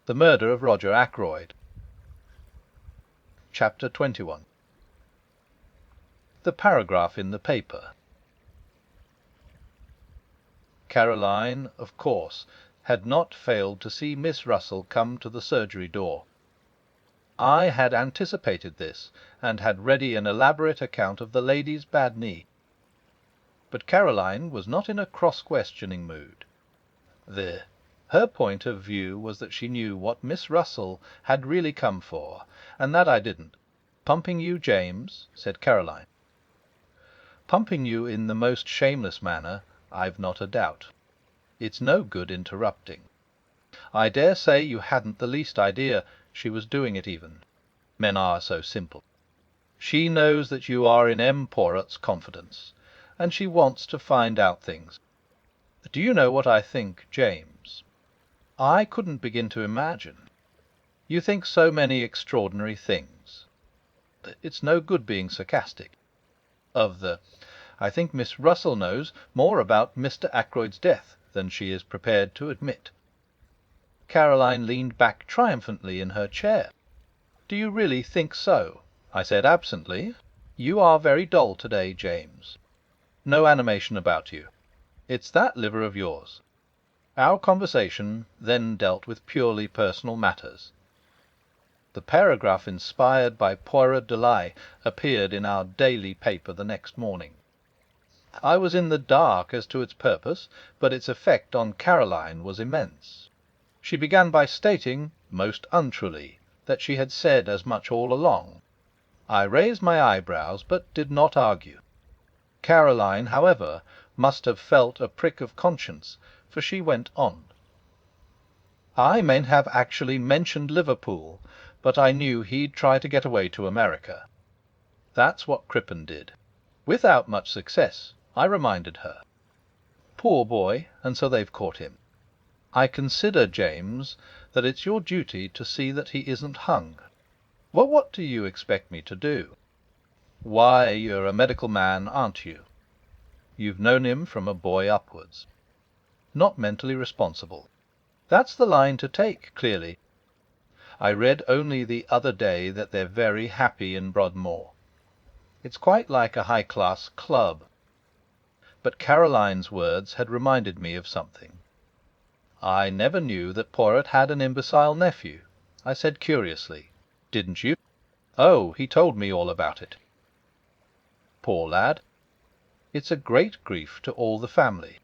The Murder of Roger Ackroyd. Chapter 21. The paragraph in the paper. Caroline, of course, had not failed to see Miss Russell come to the surgery door. I had anticipated this, and had ready an elaborate account of the lady's bad knee. But Caroline was not in a cross-questioning mood. Her point of view was that she knew what Miss Russell had really come for, and that I didn't. "Pumping you, James?" said Caroline. "Pumping you in the most shameless manner, I've not a doubt. It's no good interrupting. I dare say you hadn't the least idea she was doing it even. Men are so simple. She knows that you are in M. Poirot's confidence, and she wants to find out things. Do you know what I think, James? I couldn't begin to imagine. You think so many extraordinary things. It's no good being sarcastic. I think Miss Russell knows more about Mr. Ackroyd's death than she is prepared to admit." Caroline leaned back triumphantly in her chair. "Do you really think so?" I said absently. "You are very dull to-day, James. No animation about you. It's that liver of yours." Our conversation then dealt with purely personal matters. The paragraph inspired by Poirot de l'Aille appeared in our daily paper the next morning. I was in the dark as to its purpose, but its effect on Caroline was immense. She began by stating, most untruly, that she had said as much all along. I raised my eyebrows, but did not argue. Caroline, however, must have felt a prick of conscience, for she went on. "I mayn't have actually mentioned Liverpool, but I knew he'd try to get away to America. That's what Crippen did. Without much success, I reminded her. Poor boy, and so they've caught him. I consider, James, that it's your duty to see that he isn't hung. Well, what do you expect me to do? Why, you're a medical man, aren't you? You've known him from a boy upwards. Not mentally responsible. That's the line to take, clearly. I read only the other day that they're very happy in Broadmoor. It's quite like a high-class club." But Caroline's words had reminded me of something. "I never knew that Poirot had an imbecile nephew," I said curiously. "Didn't you?" "Oh, he told me all about it." "Poor lad. It's a great grief to all the family.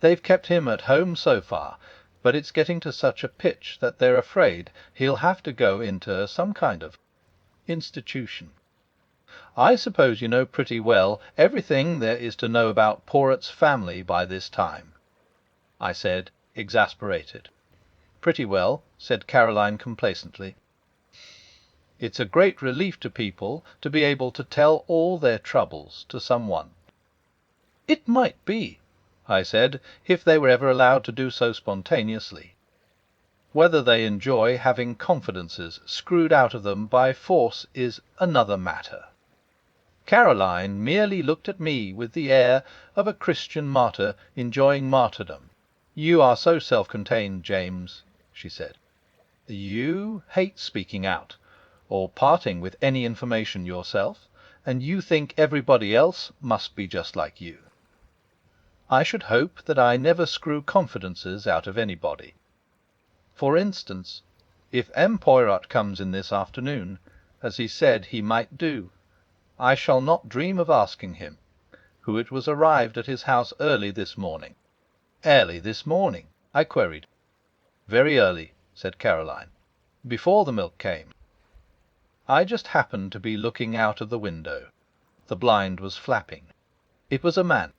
They've kept him at home so far, but it's getting to such a pitch that they're afraid he'll have to go into some kind of institution. I suppose you know pretty well everything there is to know about Poirot's family by this time," I said, exasperated. "Pretty well," said Caroline complacently. "It's a great relief to people to be able to tell all their troubles to someone." "It might be," I said, "if they were ever allowed to do so spontaneously. Whether they enjoy having confidences screwed out of them by force is another matter." Caroline merely looked at me with the air of a Christian martyr enjoying martyrdom. "You are so self-contained, James," she said. "You hate speaking out, or parting with any information yourself, and you think everybody else must be just like you. I should hope that I never screw confidences out of anybody. For instance, if M. Poirot comes in this afternoon, as he said he might do, I shall not dream of asking him who it was arrived at his house early this morning." "Early this morning?" I queried. "Very early," said Caroline. "Before the milk came. I just happened to be looking out of the window. The blind was flapping. It was a man.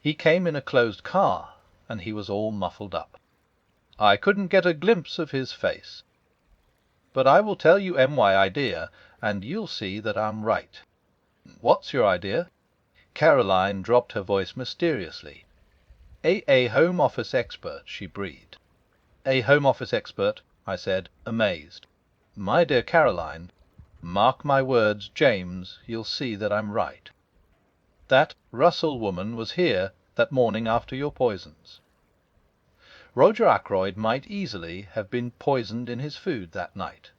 He came in a closed car, and he was all muffled up. I couldn't get a glimpse of his face. But I will tell you my idea, and you'll see that I'm right." "What's your idea?" Caroline dropped her voice mysteriously. A Home Office expert," she breathed. "A Home Office expert?" I said, amazed. "My dear Caroline, mark my words, James, you'll see that I'm right. That Russell woman was here that morning after your poisons." Roger Ackroyd might easily have been poisoned in his food that night.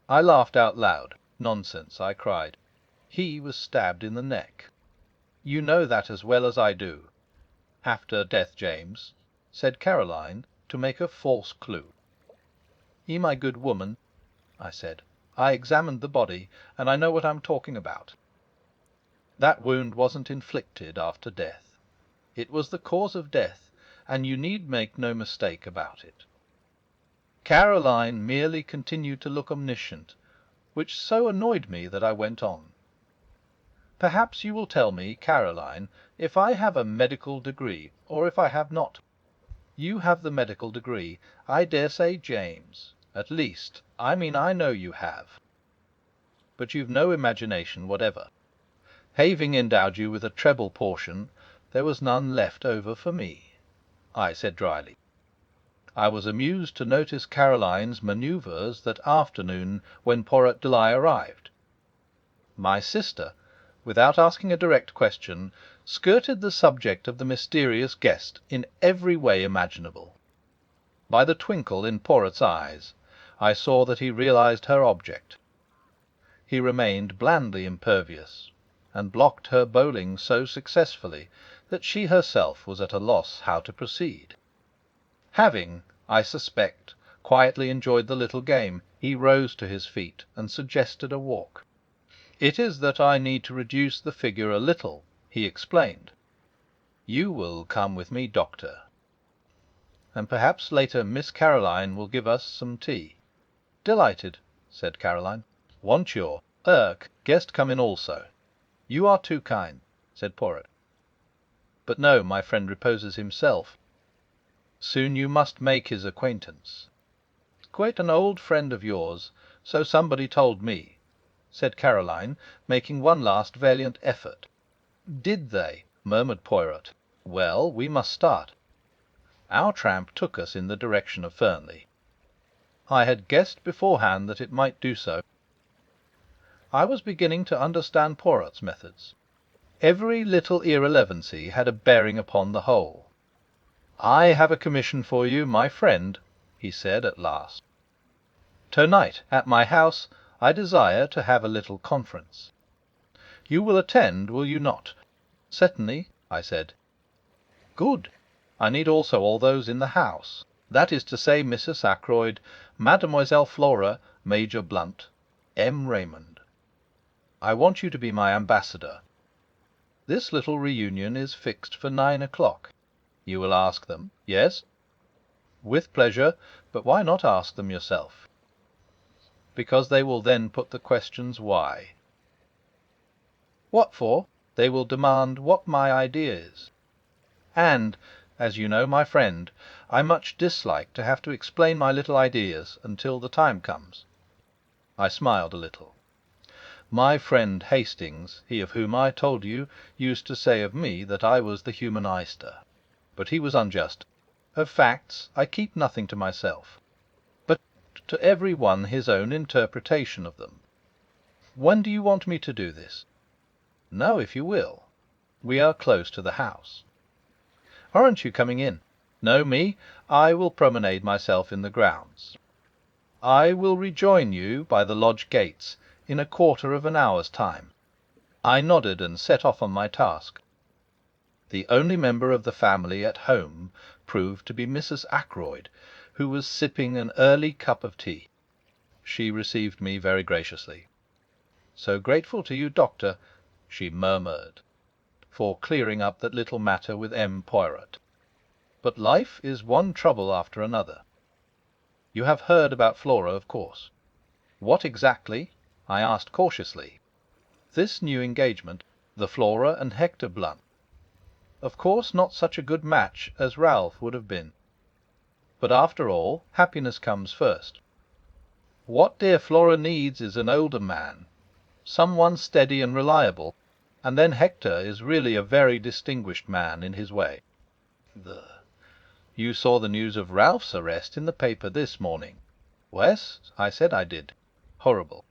I laughed out loud. "Nonsense," I cried. "He was stabbed in the neck. You know that as well as I do." "After death, James," said Caroline, to make a false clue. "My good woman," I said, "I examined the body, and I know what I'm talking about. That wound wasn't inflicted after death. It was the cause of death, and you need make no mistake about it." Caroline merely continued to look omniscient, which so annoyed me that I went on. "Perhaps you will tell me, Caroline, if I have a medical degree, or if I have not. You have the medical degree. I dare say James. At least, I know you have. But you've no imagination whatever. Having endowed you with a treble portion, there was none left over for me," I said dryly. I was amused to notice Caroline's manoeuvres that afternoon when Poirot arrived. My sister, without asking a direct question, skirted the subject of the mysterious guest in every way imaginable. By the twinkle in Poirot's eyes, I saw that he realized her object. He remained blandly impervious, and blocked her bowling so successfully that she herself was at a loss how to proceed. Having, I suspect, quietly enjoyed the little game, he rose to his feet and suggested a walk. "It is that I need to reduce the figure a little," he explained. "You will come with me, Doctor. And perhaps later Miss Caroline will give us some tea." "Delighted," said Caroline. "Want your guest come in also?" "You are too kind," said Poirot. "But no, my friend reposes himself. Soon you must make his acquaintance." "Quite an old friend of yours, so somebody told me," said Caroline, making one last valiant effort. "Did they?" murmured Poirot. "Well, we must start." Our tramp took us in the direction of Fernley. I had guessed beforehand that it might do so. I was beginning to understand Poirot's methods. Every little irrelevancy had a bearing upon the whole. "I have a commission for you, my friend," he said at last. "To-night, at my house, I desire to have a little conference. You will attend, will you not?" "Certainly," I said. "Good. I need also all those in the house. That is to say, Mrs. Ackroyd, Mademoiselle Flora, Major Blunt, M. Raymond. I want you to be my ambassador. This little reunion is fixed for 9 o'clock. You will ask them, yes?" "With pleasure, but why not ask them yourself?" "Because they will then put the questions why." "What for?" "They will demand what my idea is. And, as you know, my friend, I much dislike to have to explain my little ideas until the time comes." I smiled a little. My friend Hastings, he of whom I told you, used to say of me that I was the human oyster. But he was unjust. Of facts I keep nothing to myself, but to every one his own interpretation of them. When do you want me to do this?" "Now, if you will. We are close to the house." "Aren't you coming in?" "No, me. I will promenade myself in the grounds. I will rejoin you by the lodge gates in a quarter of an hour's time." I nodded and set off on my task. The only member of the family at home proved to be Mrs. Ackroyd, who was sipping an early cup of tea. She received me very graciously. "So grateful to you, Doctor," she murmured, "for clearing up that little matter with M. Poirot. But life is one trouble after another. You have heard about Flora, of course." "What exactly?" I asked cautiously. "This new engagement, the Flora and Hector Blunt. Of course not such a good match as Ralph would have been. But after all, happiness comes first. What dear Flora needs is an older man, someone steady and reliable, and then Hector is really a very distinguished man in his way. You saw the news of Ralph's arrest in the paper this morning?" "Yes," I said I did. "Horrible."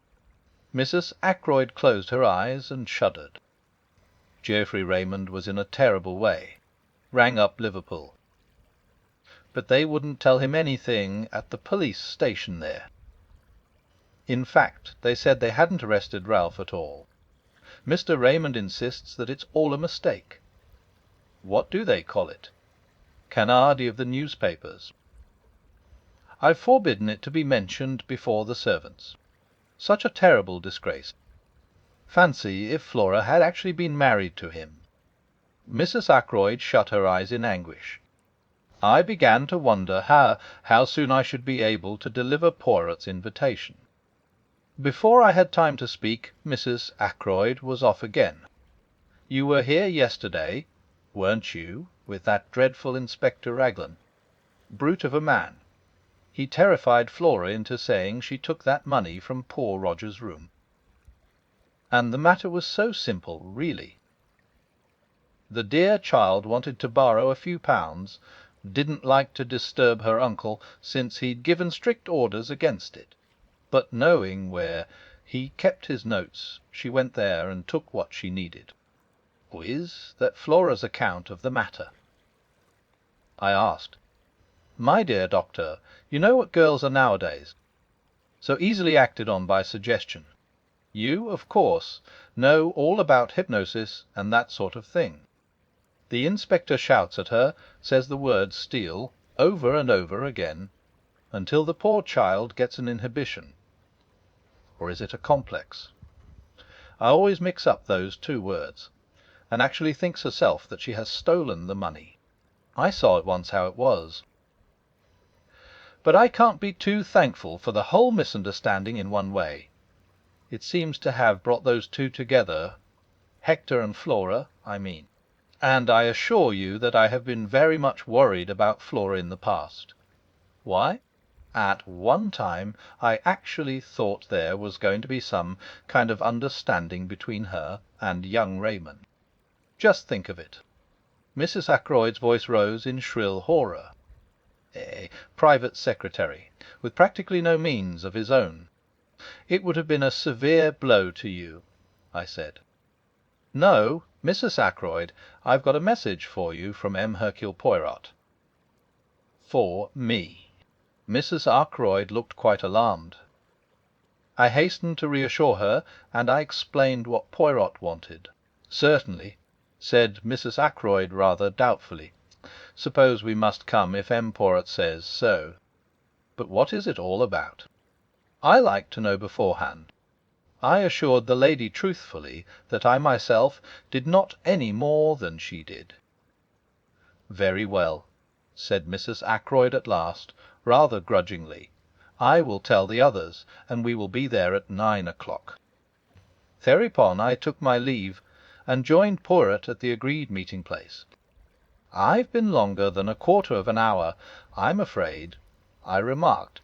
Mrs. Ackroyd closed her eyes and shuddered. Geoffrey Raymond was in a terrible way. Rang up Liverpool. but they wouldn't tell him anything at the police station there. In fact, they said they hadn't arrested Ralph at all. Mr. Raymond insists that it's all a mistake. What do they call it? Canardi of the newspapers. I've forbidden it to be mentioned before the servants. Such a terrible disgrace. Fancy if Flora had actually been married to him. Mrs. Ackroyd shut her eyes in anguish. I began to wonder how soon I should be able to deliver Poirot's invitation. Before I had time to speak, Mrs. Ackroyd was off again. You were here yesterday, weren't you, with that dreadful Inspector Raglan? Brute of a man. He terrified Flora into saying she took that money from poor Roger's room. And the matter was so simple, really. The dear child wanted to borrow a few pounds, didn't like to disturb her uncle, since he'd given strict orders against it. But knowing where he kept his notes, she went there and took what she needed. Is that Flora's account of the matter? I asked. My dear doctor, you know what girls are nowadays. So easily acted on by suggestion. You, of course, know all about hypnosis and that sort of thing. The inspector shouts at her, says the word steal, over and over again, until the poor child gets an inhibition. Or is it a complex? I always mix up those two words, and actually thinks herself that she has stolen the money. I saw at once how it was. But I can't be too thankful for the whole misunderstanding in one way. It seems to have brought those two together, Hector and Flora, I mean. And I assure you that I have been very much worried about Flora in the past. Why? At one time I actually thought there was going to be some kind of understanding between her and young Raymond. Just think of it. Mrs. Ackroyd's voice rose in shrill horror. A private secretary, with practically no means of his own. It would have been a severe blow to you, I said. No, Mrs. Ackroyd, I've got a message for you from M. Hercule Poirot. For me. Mrs. Ackroyd looked quite alarmed. I hastened to reassure her, and I explained what Poirot wanted. Certainly, said Mrs. Ackroyd rather doubtfully. Suppose we must come if M. Poirot says so. But what is it all about? I like to know beforehand. I assured the lady truthfully that I myself did not any more than she did. Very well, said Mrs. Ackroyd at last, rather grudgingly. I will tell the others, and we will be there at 9 o'clock. Thereupon I took my leave, and joined Poirot at the agreed meeting-place. I've been longer than a quarter of an hour, I'm afraid, I remarked.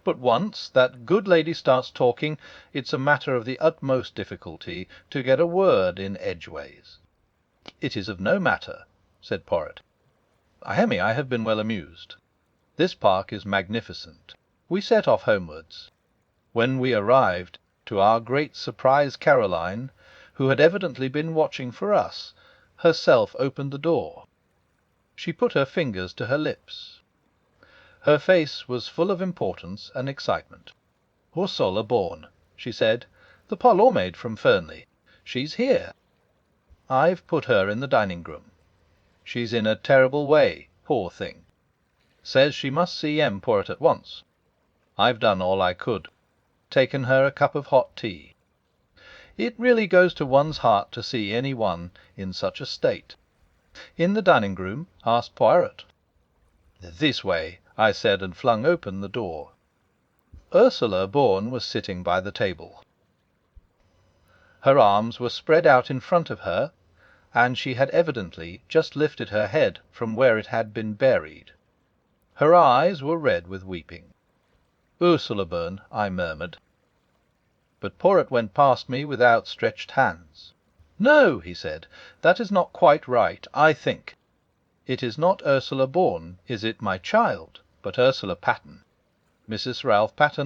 But once that good lady starts talking, it's a matter of the utmost difficulty to get a word in edgeways. It is of no matter, said Poirot. I have been well amused. This park is magnificent. We set off homewards. When we arrived, to our great surprise, Caroline, who had evidently been watching for us, herself opened the door. She put her fingers to her lips. Her face was full of importance and excitement. "Ursula Bourne," she said, "the parlour maid from Fernley. She's here. I've put her in the dining-room. She's in a terrible way, poor thing. Says she must see M. Poirot at once. I've done all I could. Taken her a cup of hot tea. It really goes to one's heart to see any one in such a state. In the dining-room, asked Poirot. This way, I said, and flung open the door. Ursula Bourne was sitting by the table. Her arms were spread out in front of her, and she had evidently just lifted her head from where it had been buried. Her eyes were red with weeping. "Ursula Bourne," I murmured. But Poirot went past me with outstretched hands. "No," he said, "that is not quite right, I think. It is not Ursula Bourne, is it, my child, but Ursula Patten. Mrs. Ralph Patten,